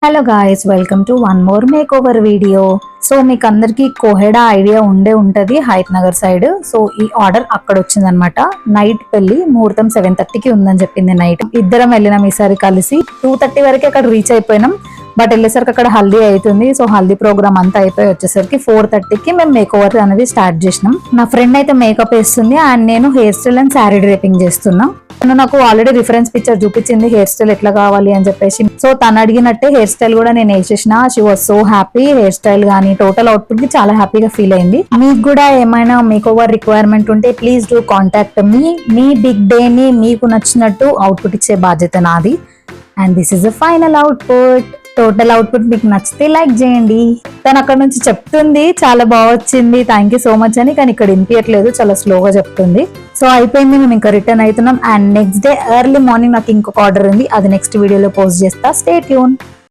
Hello guys, welcome to one more make over video. So మీకు అందరికి Koheda idea ఉంటది Hayath Nagar side. So ఈ order అక్కడ వచ్చిందనమాట. నైట్ పెళ్లి, ముహూర్తం 7:30కి ఉందని చెప్పింది. నైట్ ఇద్దరం వెళ్ళినాం ఈసారి కలిసి. 2:30 వరకు అక్కడ రీచ్ అయిపోయినాం. బట్ వెళ్ళేసరికి అక్కడ హల్దీ అవుతుంది. సో హల్దీ ప్రోగ్రామ్ అంతా అయిపోయి వచ్చేసరికి 4:30కి మేము మేక్ ఓవర్ అనేది స్టార్ట్ చేసినాం. నా ఫ్రెండ్ అయితే మేకప్ వేస్తుంది అండ్ నేను hair style and sari draping చేస్తున్నా. తను నాకు ఆల్రెడీ రిఫరెన్స్ పిక్చర్ చూపించింది హెయిర్ స్టైల్ ఎట్లా కావాలి అని చెప్పేసి. సో తను అడిగినట్టే హెయిర్ స్టైల్ కూడా నేను వేసేసిన. She was so happy. Hair style గానీ టోటల్ అవుట్పుట్ కి చాలా హ్యాపీగా ఫీల్ అయింది. మీకు కూడా ఏమైనా మేక్ ఓవర్ రిక్వైర్మెంట్ ఉంటే ప్లీజ్ డూ కాంటాక్ట్ మీ. మీ బిగ్ డే ని మీకు నచ్చినట్టు అవుట్పుట్ ఇచ్చే బాధ్యత నాది. And this is the final output. Total output మీకు నచ్చితే లైక్ చేయండి. తను అక్కడ నుంచి చెప్తుంది చాలా బాగా వచ్చింది, థ్యాంక్ యూ సో మచ్ అని. కానీ ఇక్కడ వినిపించట్లేదు, చాలా స్లోగా చెప్తుంది. సో అయిపోయింది, మేము ఇంకా రిటర్న్ అవుతున్నాం. And next day early morning నాకు ఇంకొక ఆర్డర్ ఉంది, అది నెక్స్ట్ వీడియోలో పోస్ట్ చేస్తా. Stay tune.